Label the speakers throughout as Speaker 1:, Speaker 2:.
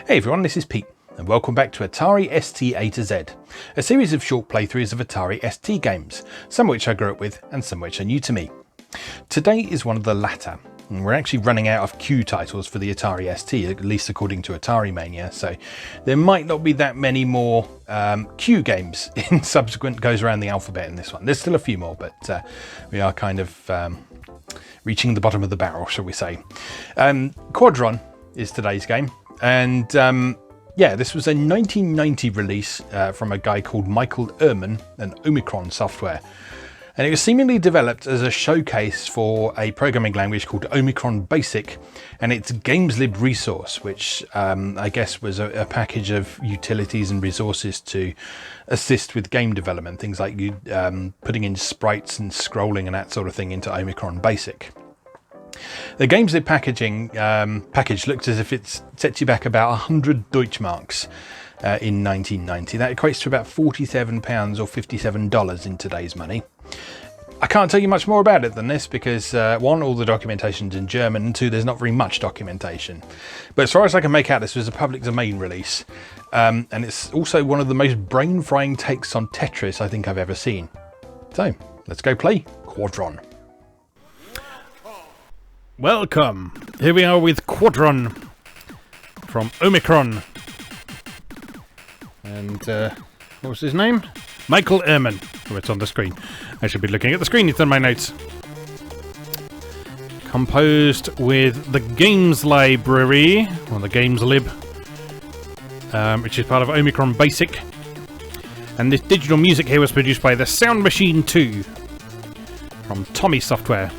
Speaker 1: Hey everyone, this is Pete, and welcome back to Atari ST A to Z, a series of short playthroughs of Atari ST games, some of which I grew up with and some which are new to me. Today is one of the latter, and we're actually running out of Q titles for the Atari ST, at least according to Atari Mania, so there might not be that many more Q games in subsequent goes around the alphabet in this one. There's still a few more, but we are kind of reaching the bottom of the barrel, shall we say. Quadron is today's game. And yeah, this was a 1990 release from a guy called Michael Ehrman and Omicron Software. And it was seemingly developed as a showcase for a programming language called Omicron Basic and its GamesLib resource, which I guess was a package of utilities and resources to assist with game development. Things like putting in sprites and scrolling and that sort of thing into Omicron Basic. The GamesLib package looks as if it sets you back about 100 Deutschmarks in 1990. That equates to about £47 or $57 in today's money. I can't tell you much more about it than this because one, all the documentation's in German, and two, there's not very much documentation. But as far as I can make out, this was a public domain release, and it's also one of the most brain-frying takes on Tetris I think I've ever seen. So, let's go play Quadron.
Speaker 2: Welcome. Here we are with Quadron from Omicron. And what was his name? Michael Ehrman. Oh, it's on the screen. I should be looking at the screen instead of my notes. Composed with the Games Library, or the GamesLib, which is part of Omicron Basic. And this digital music here was produced by the Sound Machine 2 from Tommy Software.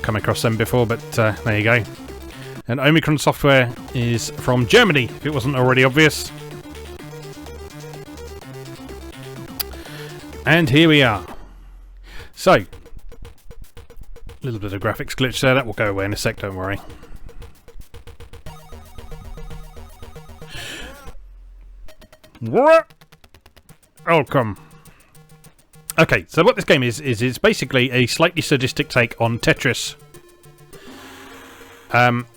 Speaker 2: Come across them before, but there you go. And Omicron Software is from Germany, if it wasn't already obvious. And here we are. So, a little bit of graphics glitch there, that will go away in a sec, don't worry. Welcome. Okay, so what this game is it's basically a slightly sadistic take on Tetris.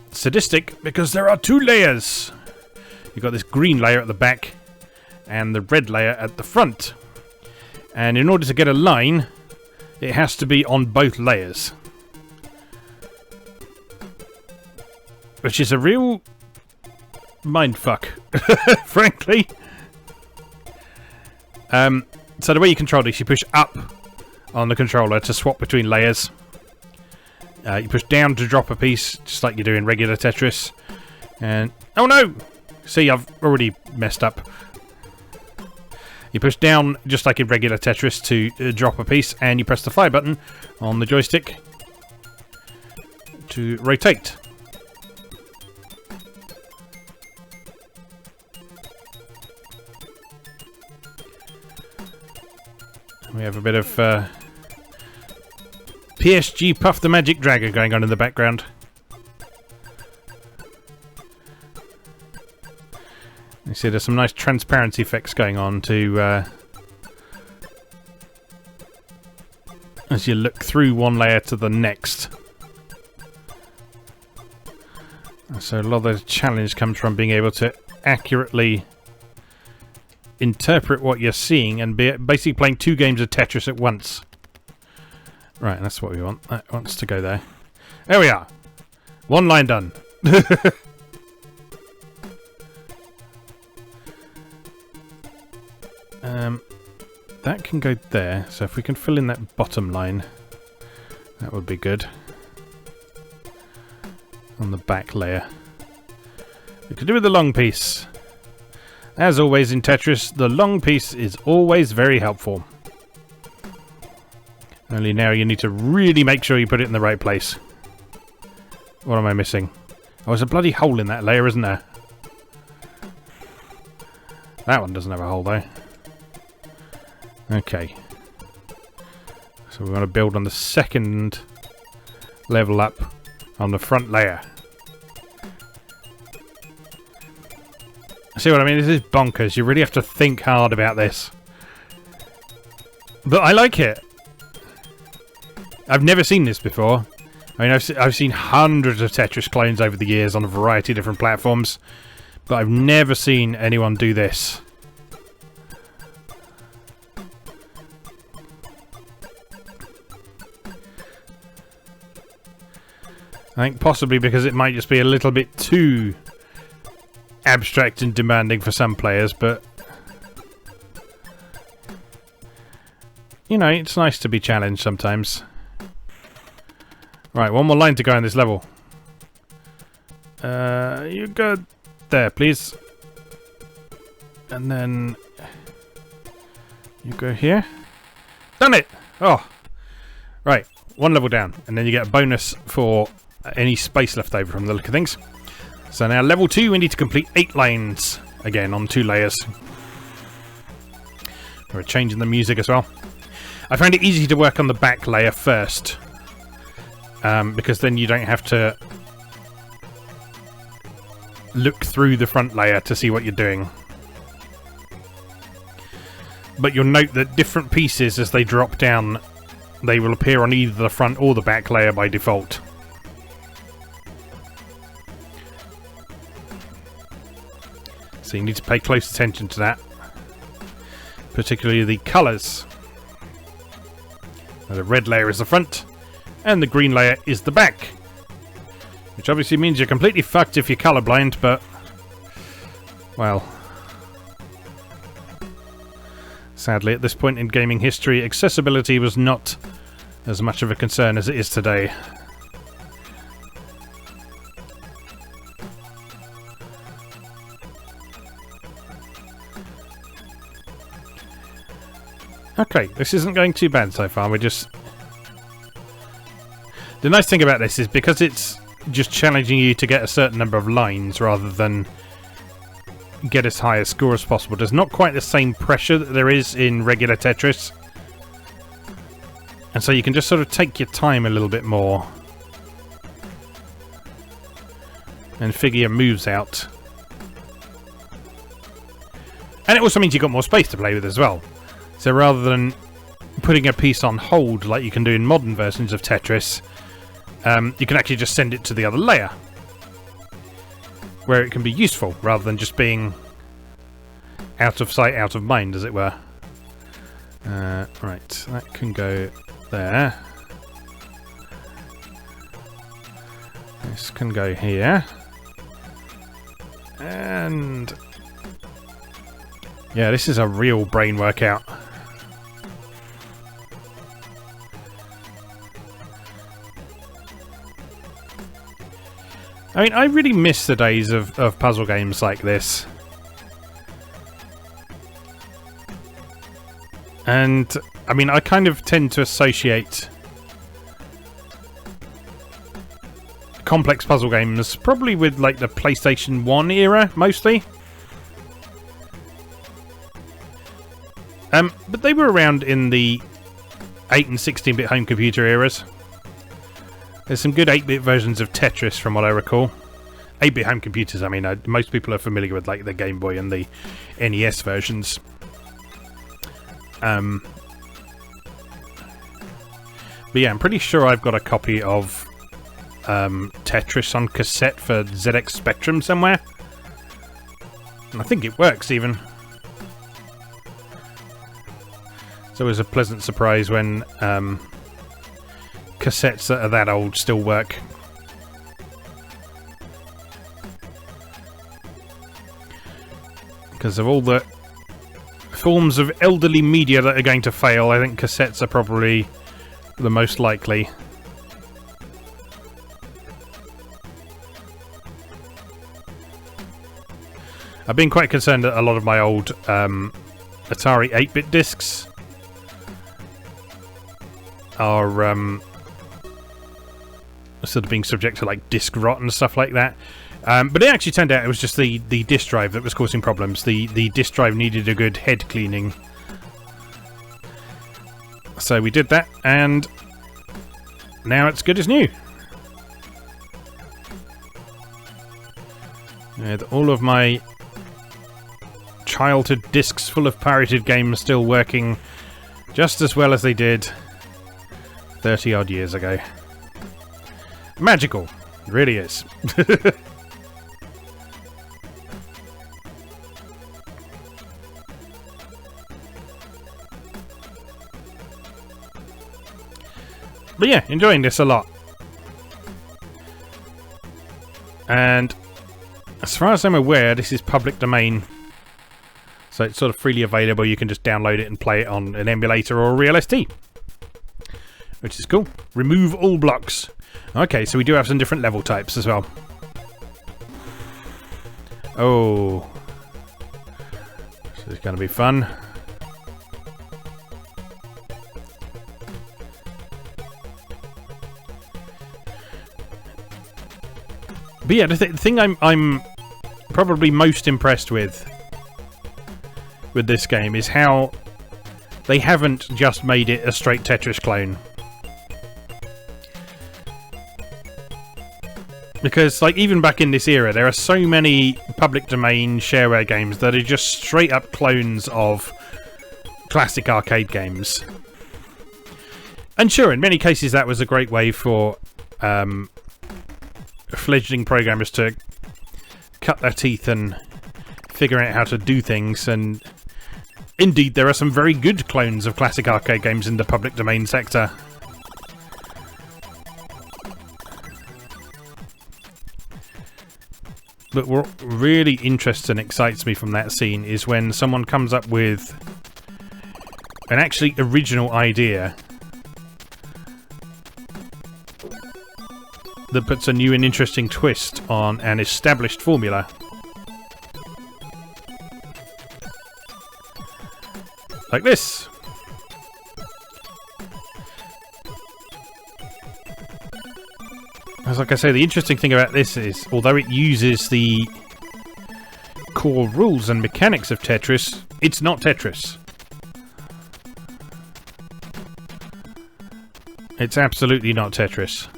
Speaker 2: Sadistic because there are two layers. You've got this green layer at the back and the red layer at the front. And in order to get a line, it has to be on both layers. Which is a real mindfuck, frankly. So the way you control this, you push up on the controller to swap between layers. You push down to drop a piece, just like you do in regular Tetris. And oh no! See, I've already messed up. You push down, just like in regular Tetris, to drop a piece, and you press the fire button on the joystick to rotate. We have a bit of PSG Puff the Magic Dragon going on in the background. You see there's some nice transparency effects going on to as you look through one layer to the next. So a lot of the challenge comes from being able to accurately interpret what you're seeing and be basically playing two games of Tetris at once. Right, that's what we want. That wants to go there. There we are. One line done. That can go there. So if we can fill in that bottom line, that would be good. On the back layer. We could do with the long piece. As always in Tetris, the long piece is always very helpful. Only now you need to really make sure you put it in the right place. What am I missing? Oh, there's a bloody hole in that layer, isn't there? That one doesn't have a hole though. Okay. So we want to build on the second level up on the front layer. See what I mean? This is bonkers. You really have to think hard about this. But I like it. I've never seen this before. I mean, I've seen hundreds of Tetris clones over the years on a variety of different platforms. But I've never seen anyone do this. I think possibly because it might just be a little bit too abstract and demanding for some players, but you know, it's nice to be challenged sometimes. Right, one more line to go on this level. You go there, please. And then you go here. Done it! Oh! Right, one level down, and then you get a bonus for any space left over from the look of things. So now level 2, we need to complete 8 lines again on 2 layers. We're changing the music as well. I found it easy to work on the back layer first, because then you don't have to look through the front layer to see what you're doing. But you'll note that different pieces, as they drop down, they will appear on either the front or the back layer by default. So you need to pay close attention to that, particularly the colours. The red layer is the front, and the green layer is the back. Which obviously means you're completely fucked if you're colourblind, but, well, sadly at this point in gaming history, accessibility was not as much of a concern as it is today. Okay, this isn't going too bad so far. We're just... The nice thing about this is because it's just challenging you to get a certain number of lines rather than get as high a score as possible. There's not quite the same pressure that there is in regular Tetris. And so you can just sort of take your time a little bit more and figure your moves out. And it also means you've got more space to play with as well. So rather than putting a piece on hold like you can do in modern versions of Tetris, you can actually just send it to the other layer, where it can be useful rather than just being out of sight, out of mind, as it were. Right, that can go there. This can go here. And yeah, this is a real brain workout. I mean, I really miss the days of puzzle games like this. And, I mean, I kind of tend to associate complex puzzle games probably with, like, the PlayStation 1 era, mostly. But they were around in the 8 and 16-bit home computer eras. There's some good 8-bit versions of Tetris from what I recall. 8-bit home computers, I mean, most people are familiar with like the Game Boy and the NES versions. But yeah, I'm pretty sure I've got a copy of Tetris on cassette for ZX Spectrum somewhere. And I think it works even. It's always a pleasant surprise when cassettes that are that old still work. Because of all the forms of elderly media that are going to fail, I think cassettes are probably the most likely. I've been quite concerned that a lot of my old Atari 8-bit discs are sort of being subject to like disk rot and stuff like that. But it actually turned out it was just the disk drive that was causing problems. The disk drive needed a good head cleaning. So we did that, and now it's good as new. With all of my childhood discs full of pirated games still working just as well as they did 30 odd years ago. Magical. It really is. But yeah, enjoying this a lot. And as far as I'm aware, this is public domain. So it's sort of freely available. You can just download it and play it on an emulator or a real ST. Which is cool. Remove all blocks. Okay, so we do have some different level types as well. Oh. This is going to be fun. But yeah, the thing I'm probably most impressed with this game is how they haven't just made it a straight Tetris clone. Because, like, even back in this era, there are so many public domain shareware games that are just straight up clones of classic arcade games. And sure, in many cases that was a great way for fledgling programmers to cut their teeth and figure out how to do things, and indeed there are some very good clones of classic arcade games in the public domain sector. But what really interests and excites me from that scene is when someone comes up with an actually original idea that puts a new and interesting twist on an established formula. Like this. As like I say, the interesting thing about this is, although it uses the core rules and mechanics of Tetris, it's not Tetris. It's absolutely not Tetris.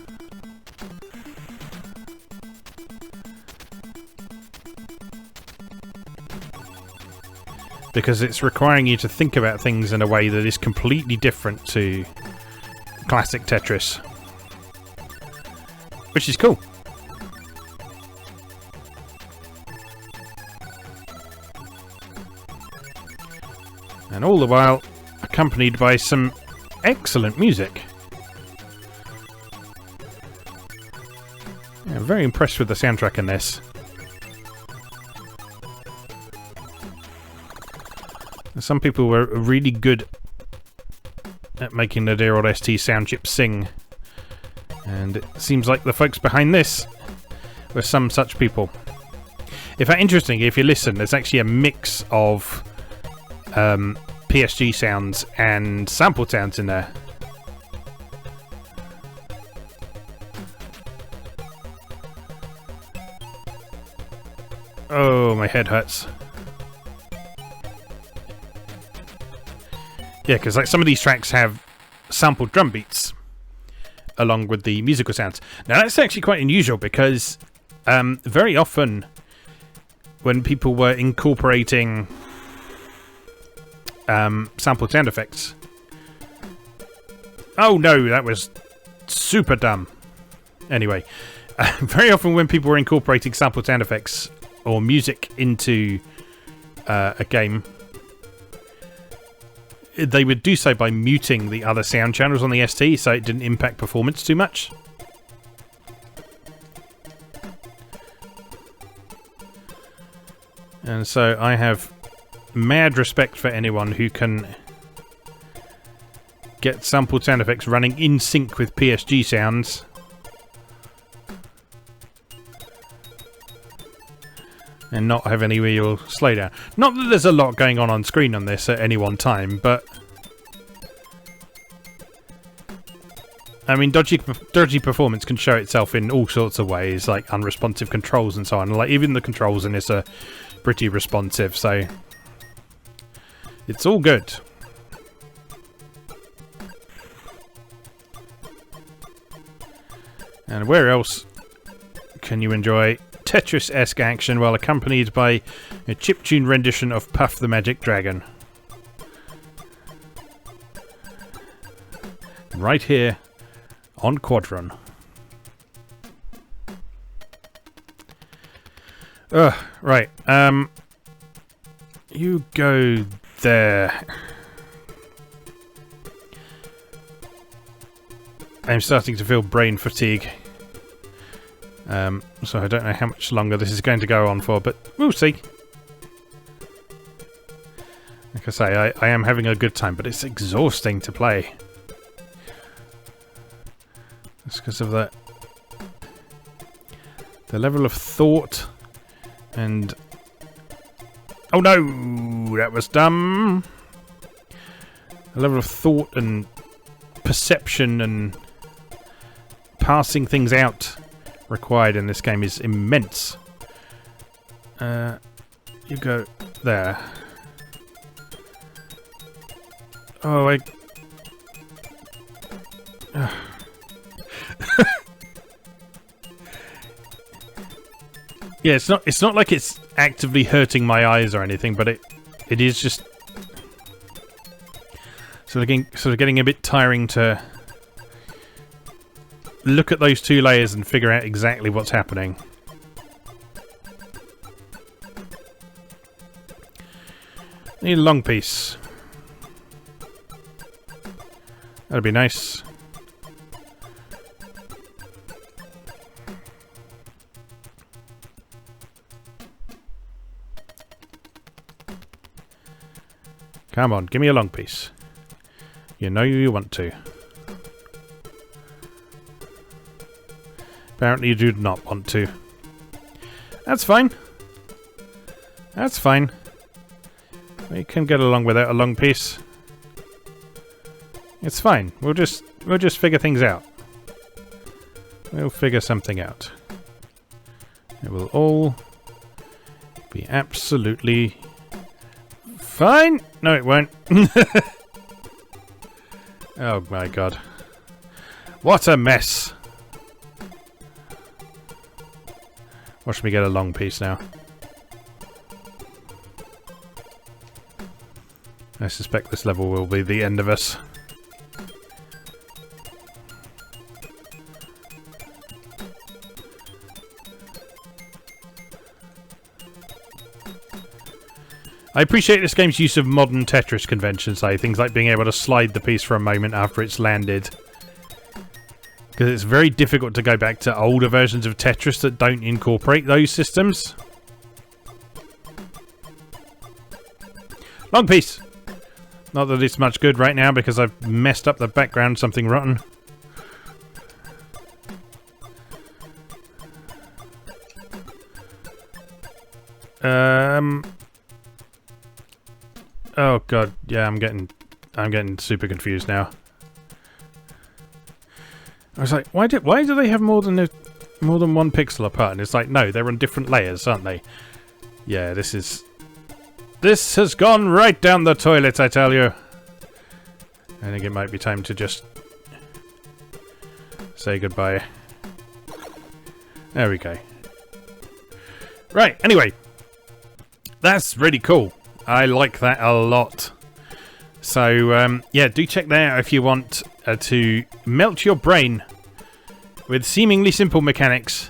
Speaker 2: Because it's requiring you to think about things in a way that is completely different to classic Tetris. Which is cool. And all the while accompanied by some excellent music. Yeah, I'm very impressed with the soundtrack in this. Some people were really good at making the dear old ST sound chip sing. And it seems like the folks behind this were some such people. In fact, interesting, if you listen, there's actually a mix of PSG sounds and sample sounds in there. Oh, my head hurts. Yeah, because like some of these tracks have sampled drum beats along with the musical sounds. Now that's actually quite unusual because very often when people were incorporating sampled sound effects... Oh no, that was super dumb. Anyway, very often when people were incorporating sampled sound effects or music into a game, they would do so by muting the other sound channels on the ST so it didn't impact performance too much. And so I have mad respect for anyone who can get sampled sound effects running in sync with PSG sounds. And not have any real slowdown. Not that there's a lot going on screen on this at any one time, but I mean, dodgy performance can show itself in all sorts of ways, like unresponsive controls and so on. Like even the controls in this are pretty responsive, so it's all good. And where else can you enjoy Tetris-esque action while accompanied by a chiptune rendition of Puff the Magic Dragon? Right here on Quadron. Right. You go there. I'm starting to feel brain fatigue. So I don't know how much longer this is going to go on for, but we'll see. Like I say, I am having a good time, but it's exhausting to play. It's because of the level of thought and... Oh no! That was dumb! The level of thought and perception and passing things out required in this game is immense. You go there. Oh, yeah, it's not like it's actively hurting my eyes or anything, but it is just sort of getting a bit tiring to look at those two layers and figure out exactly what's happening. Need a long piece. That'd be nice. Come on, give me a long piece. You know you want to. Apparently you do not want to. That's fine. That's fine. We can get along without a long piece. It's fine. We'll just figure things out. We'll figure something out. It will all be absolutely fine. No, it won't. Oh my god. What a mess. Watch me get a long piece now. I suspect this level will be the end of us. I appreciate this game's use of modern Tetris conventions, though. Things like being able to slide the piece for a moment after it's landed. Because it's very difficult to go back to older versions of Tetris that don't incorporate those systems. Long piece! Not that it's much good right now because I've messed up the background something rotten. Oh god, yeah, I'm getting super confused now. I was like, why do they have more than one pixel apart? And it's like, no, they're on different layers, aren't they? Yeah, this has gone right down the toilet, I tell you. I think it might be time to just say goodbye. There we go. Right, anyway. That's really cool. I like that a lot. So, yeah, do check that out if you want to melt your brain with seemingly simple mechanics,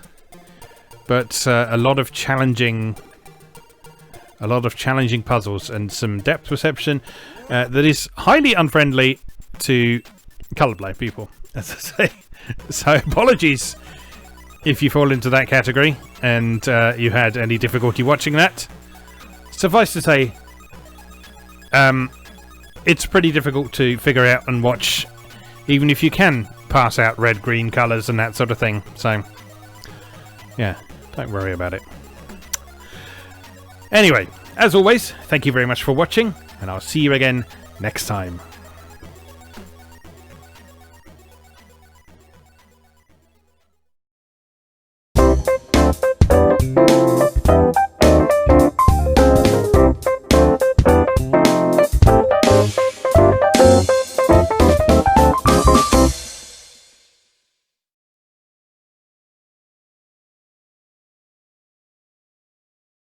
Speaker 2: but a lot of challenging puzzles and some depth perception that is highly unfriendly to colourblind people, as I say. So, apologies if you fall into that category and you had any difficulty watching that. Suffice to say, it's pretty difficult to figure out and watch, even if you can pass out red, green colours and that sort of thing. So, yeah, don't worry about it. Anyway, as always, thank you very much for watching, and I'll see you again next time.